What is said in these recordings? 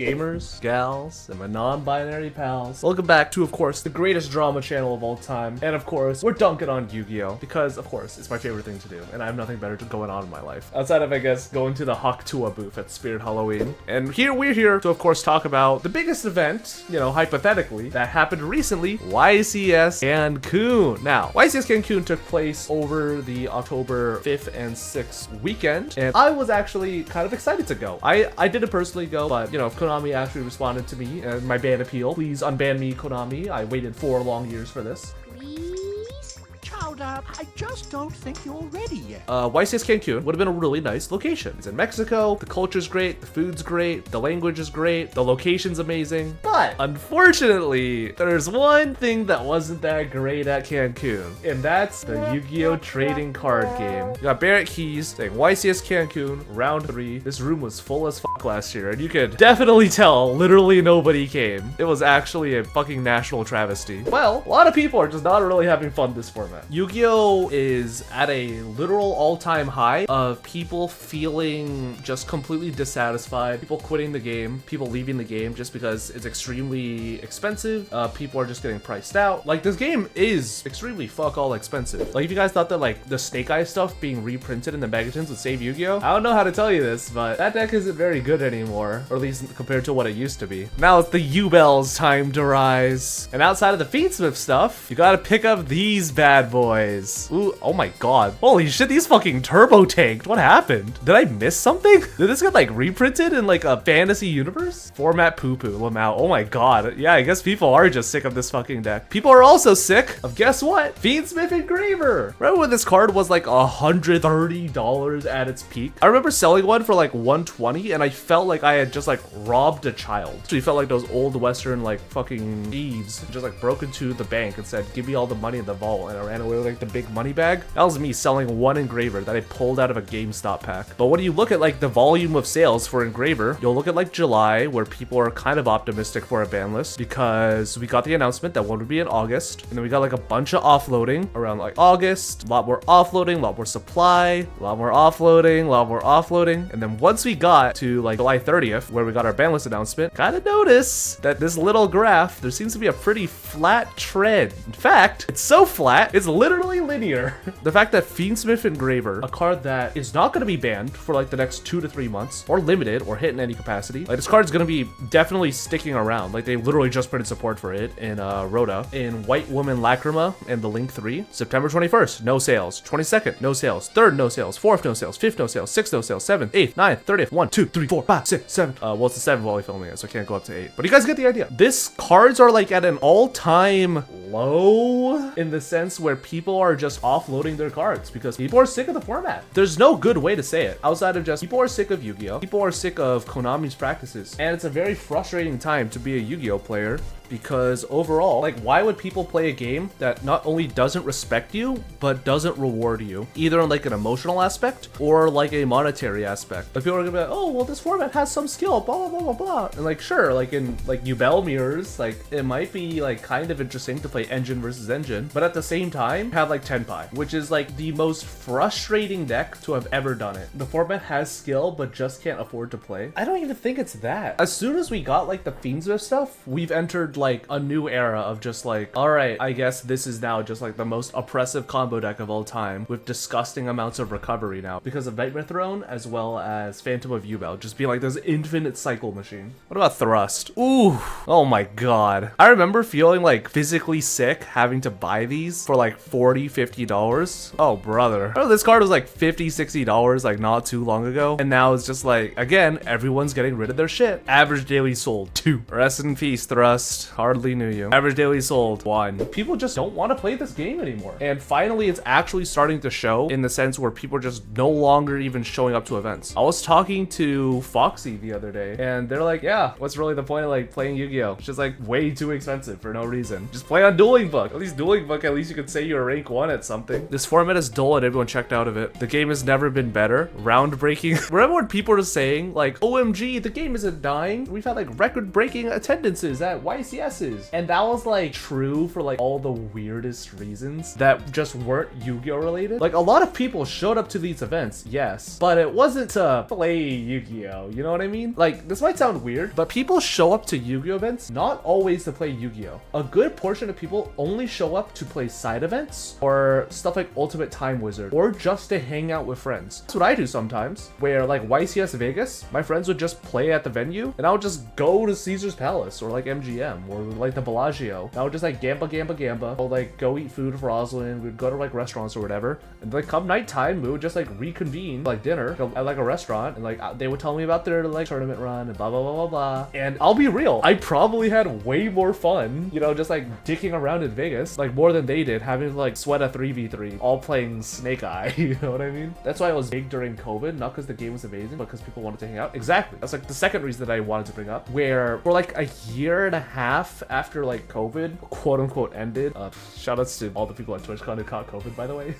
gamers, gals, and my non-binary pals. Welcome back to, of course, the greatest drama channel of all time. And of course, we're dunking on Yu-Gi-Oh! Because, of course, it's my favorite thing to do. And I have nothing better going on in my life. Outside of, I guess, going to the Haktua booth at Spirit Halloween. And we're here to, of course, talk about the biggest event, you know, hypothetically, that happened recently, YCS Cancun. Now, YCS Cancun took place over the October 5th and 6th weekend. And I was actually kind of excited to go. I didn't personally go, but, you know, if Konami actually responded to me and my ban appeal, please unban me, Konami. I waited 4 long years for this. I just don't think you're ready yet. YCS Cancun would have been a really nice location. It's in Mexico, the culture's great, the food's great, the language is great, the location's amazing. But unfortunately, there's one thing that wasn't that great at Cancun, and that's the Yu-Gi-Oh! Trading card game. You got Barrett Keys saying YCS Cancun, round 3. This room was full as fuck last year, and you could definitely tell literally nobody came. It was actually a fucking national travesty. Well, a lot of people are just not really having fun this format. Yu-Gi-Oh! Is at a literal all-time high of people feeling just completely dissatisfied, people quitting the game, people leaving the game just because it's extremely expensive. People are just getting priced out. Like, this game is extremely fuck all expensive. Like, if you guys thought that like the Snake Eye stuff being reprinted in the Megatons would save Yu-Gi-Oh! I don't know how to tell you this, but that deck isn't very good anymore, or at least compared to what it used to be. Now it's the Yubel's time to rise. And outside of the Fiendsmith stuff, you gotta pick up these bad boys. Ooh, oh my god. Holy shit, these fucking turbo tanked. What happened? Did I miss something? Did this get like reprinted in like a fantasy universe? Format poo-poo, Lamau. Oh my god. Yeah, I guess people are just sick of this fucking deck. People are also sick of, guess what? Fiendsmith Engraver. Remember when this card was like $130 at its peak? I remember selling one for like $120 and I felt like I had just like robbed a child. So you felt like those old Western like fucking thieves just like broke into the bank and said, give me all the money in the vault, and I ran away with like the big money bag. That was me selling one engraver that I pulled out of a GameStop pack. But when you look at like the volume of sales for engraver, you'll look at like July, where people are kind of optimistic for a ban list because we got the announcement that one would be in August, and then we got like a bunch of offloading around like August, a lot more offloading, a lot more supply, a lot more offloading, a lot more offloading. And then once we got to like July 30th, where we got our ban list announcement, kind of notice that this little graph, there seems to be a pretty flat trend. In fact, it's so flat, it's literally linear. The fact that Fiendsmith Engraver, a card that is not going to be banned for like the next 2 to 3 months, or limited, or hit in any capacity, like this card is going to be definitely sticking around. Like they literally just printed support for it in Rhoda, in White Woman Lacrima and the Link 3. September 21st, no sales. 22nd, no sales. 3rd, no sales. 4th, no sales. 5th, no sales. 6th, no sales. 7th, 8th, 9th, 30th, 1, 2, 3, 4, 5, 6, 7. Well, it's the 7th while we're filming it, so I can't go up to 8. But you guys get the idea. This cards are like at an all-time low in the sense where people are just offloading their cards because people are sick of the format. There's no good way to say it outside of just people are sick of Yu-Gi-Oh! People are sick of Konami's practices. And it's a very frustrating time to be a Yu-Gi-Oh! Player because overall, like, why would people play a game that not only doesn't respect you, but doesn't reward you, either on like an emotional aspect or like a monetary aspect? Like, people are gonna be like, oh, well, this format has some skill, blah, blah, blah, blah, blah. And like, sure, like in like Yubel mirrors, like it might be like kind of interesting to play engine versus engine, but at the same time, have like Tenpai, which is like the most frustrating deck to have ever done it. The format has skill, but just can't afford to play. I don't even think it's that. As soon as we got like the Fiendsmith stuff, we've entered like a new era of just like, all right, I guess this is now just like the most oppressive combo deck of all time with disgusting amounts of recovery now because of Nightmare Throne as well as Phantom of Yubel just being like this infinite cycle machine. What about Thrust? Ooh, oh my god. I remember feeling like physically sick having to buy these for like $40-$50. Oh brother. Oh, this card was like $50-$60 like not too long ago, and now it's just like, again, everyone's getting rid of their shit. Average daily sold 2. Rest in peace, Thrust. Hardly knew you. Average daily sold 1. People just don't want to play this game anymore. And finally, it's actually starting to show in the sense where people are just no longer even showing up to events. I was talking to Foxy the other day, and they're like, yeah, what's really the point of like playing Yu-Gi-Oh? It's just like way too expensive for no reason. Just play on Dueling Book. At least Dueling Book, at least you could say you're rank 1 at something. This format is dull and everyone checked out of it. The game has never been better. Round breaking. Remember when people were saying like, OMG, the game isn't dying? We've had like record breaking attendances at YCS YCSs. And that was like true for like all the weirdest reasons that just weren't Yu-Gi-Oh related. Like a lot of people showed up to these events, yes, but it wasn't to play Yu-Gi-Oh, you know what I mean? Like this might sound weird, but people show up to Yu-Gi-Oh events not always to play Yu-Gi-Oh. A good portion of people only show up to play side events or stuff like Ultimate Time Wizard or just to hang out with friends. That's what I do sometimes, where like YCS Vegas, my friends would just play at the venue and I would just go to Caesar's Palace or like MGM or like the Bellagio. And I would just like gamba. I'll like go eat food with Rosalind. We'd go to like restaurants or whatever. And like come nighttime, we would just like reconvene like dinner at like a restaurant and like they would tell me about their like tournament run and blah blah blah blah blah. And I'll be real, I probably had way more fun, you know, just like dicking around in Vegas, like more than they did, having to like sweat a 3v3, all playing Snake Eye, you know what I mean? That's why I was big during COVID, not because the game was amazing, but because people wanted to hang out. Exactly. That's like the second reason that I wanted to bring up, where for like a year and a half after like COVID, quote unquote, ended, shout outs to all the people at TwitchCon who caught COVID, by the way.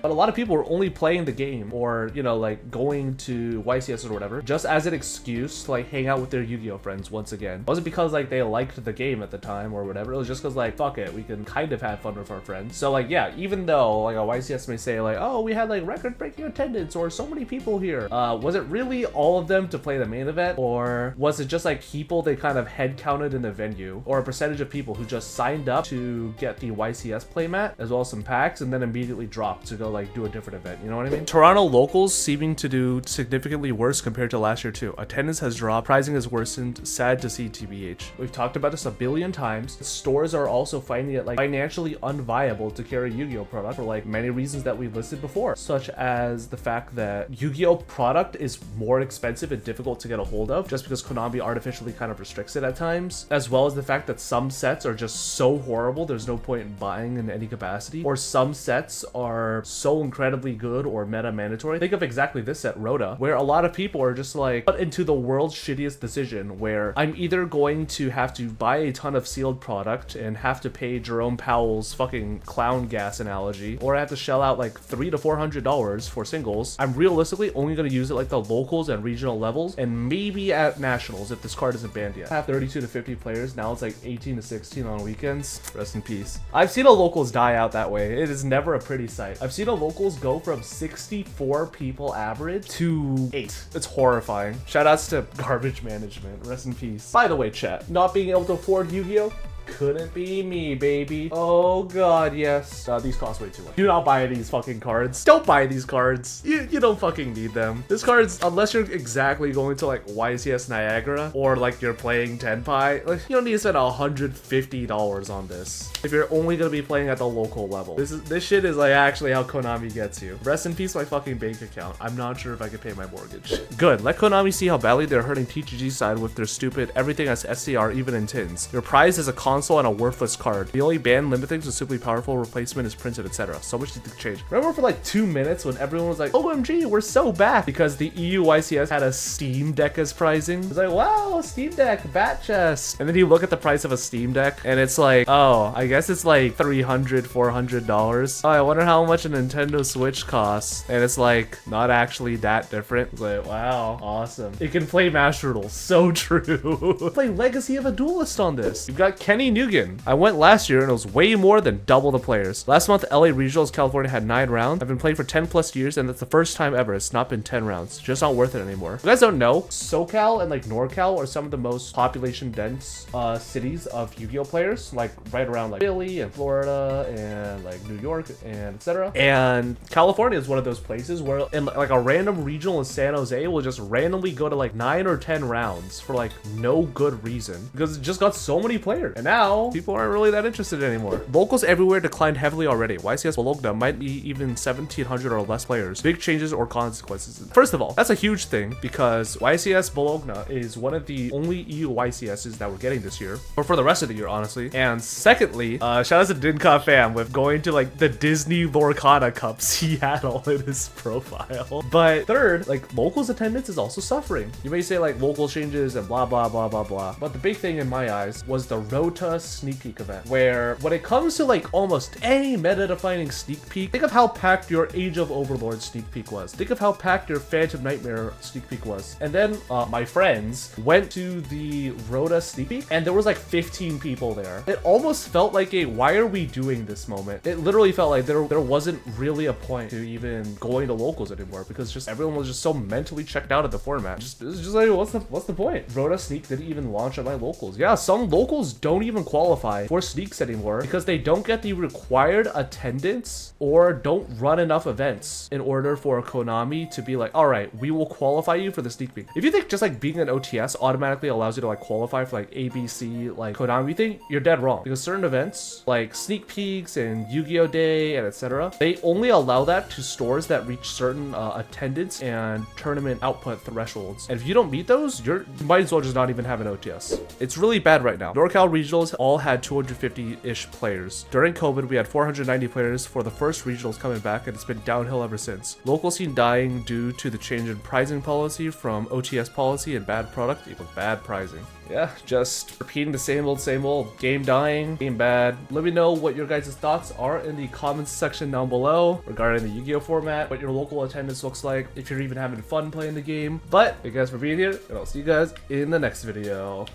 But a lot of people were only playing the game or, you know, like going to YCS or whatever, just as an excuse to like hang out with their Yu-Gi-Oh friends once again. It wasn't because like they liked the game at the time or whatever. It was just because like, fuck it, we can kind of have fun with our friends. So like, yeah, even though like a YCS may say like, oh, we had like record-breaking attendance or so many people here, was it really all of them to play the main event, or was it just like people they kind of head counted in the venue, or a percentage of people who just signed up to get the YCS playmat as well as some packs and then immediately dropped to go like do a different event, you know what I mean? Toronto locals seeming to do significantly worse compared to last year too. Attendance has dropped, pricing has worsened, sad to see TBH. We've talked about this a billion times. Stores are also finding it like financially unviable to carry Yu-Gi-Oh product for like many reasons that we've listed before, such as the fact that Yu-Gi-Oh product is more expensive and difficult to get a hold of just because Konami artificially kind of restricts it at times, as well as the fact that some sets are just so horrible there's no point in buying in any capacity, or some sets are so incredibly good or meta mandatory. Think of exactly this set, Rhoda, where a lot of people are just like put into the world's shittiest decision where I'm either going to have to buy a ton of sealed product and have to pay Jerome Powell's fucking clown gas analogy, or I have to shell out like $300 to $400 for singles. I'm realistically only going to use it like the locals and regional levels and maybe at nationals if this card isn't banned yet. I have 32 to 50 players, now it's like 18 to 16 on weekends. Rest in peace. I've seen a locals die out that way. It is never a pretty sight. I've seen a locals go from 64 people average to 8. It's horrifying. Shoutouts to garbage management. Rest in peace. By the way, chat, not being able to afford Yu-Gi-Oh! Couldn't be me, baby. Oh god, yes. These cost way too much. Do not buy these fucking cards. Don't buy these cards. You don't fucking need them. These cards, unless you're exactly going to like YCS Niagara or like you're playing Tenpai, like you don't need to spend $150 on this if you're only gonna be playing at the local level. This shit is like actually how Konami gets you. Rest in peace my fucking bank account. I'm not sure if I can pay my mortgage. Good. Let Konami see how badly they're hurting TGG's side with their stupid everything as SCR even in tins. Your prize is a console and a worthless card. The only ban limit things with simply powerful replacement is printed, etc. So much to change. Remember for like 2 minutes when everyone was like, OMG, we're so back because the EU YCS had a Steam Deck as pricing. It's like, wow, Steam Deck, bat chest. And then you look at the price of a Steam Deck and it's like, oh, I guess it's like $300, $400. Oh, I wonder how much a Nintendo Switch costs. And it's like not actually that different. It's like, wow, awesome. It can play Master Duel. So true. Play Legacy of a Duelist on this. You've got Kenny Nugan. I went last year and it was way more than double the players. Last month, LA Regionals California had 9 rounds. I've been playing for 10 plus years and that's the first time ever it's not been 10 rounds. Just not worth it anymore. If you guys don't know, SoCal and like NorCal are some of the most population dense cities of Yu-Gi-Oh players, like right around like Philly and Florida and like New York and etc. And California is one of those places where in like a random regional in San Jose will just randomly go to like 9 or 10 rounds for like no good reason because it just got so many players. And now people aren't really that interested anymore. Locals everywhere declined heavily already. YCS Bologna might be even 1,700 or less players. Big changes or consequences. First of all, that's a huge thing because YCS Bologna is one of the only EU YCSs that we're getting this year, or for the rest of the year, honestly. And secondly, shout out to Dinka fam with going to like the Disney Lorcana Cup Seattle in his profile. But third, like locals attendance is also suffering. You may say like local changes and blah blah blah blah blah, but the big thing in my eyes was the road to Rota sneak peek event, where when it comes to like almost any meta-defining sneak peek, think of how packed your Age of Overlord sneak peek was. Think of how packed your Phantom Nightmare sneak peek was. And then my friends went to the Rota sneak peek, and there was like 15 people there. It almost felt like a why are we doing this moment. It literally felt like there wasn't really a point to even going to locals anymore, because just everyone was just so mentally checked out of the format. It was just like, what's the point? Rota sneak didn't even launch at my locals. Yeah, some locals don't even qualify for sneaks anymore because they don't get the required attendance or don't run enough events in order for Konami to be like, all right, we will qualify you for the sneak peek. If you think just like being an OTS automatically allows you to like qualify for like ABC, like Konami, you think you're dead wrong, because certain events like sneak peeks and Yu-Gi-Oh Day and etc., they only allow that to stores that reach certain attendance and tournament output thresholds. And if you don't meet those, you might as well just not even have an OTS. It's really bad right now. NorCal regionals all had 250-ish players. During COVID, we had 490 players for the first regionals coming back, and it's been downhill ever since. Local scene dying due to the change in pricing policy from OTS policy and bad product equals bad pricing. Yeah, just repeating the same old, game dying, game bad. Let me know what your guys' thoughts are in the comments section down below regarding the Yu-Gi-Oh format, what your local attendance looks like, if you're even having fun playing the game. But thank you guys for being here, and I'll see you guys in the next video.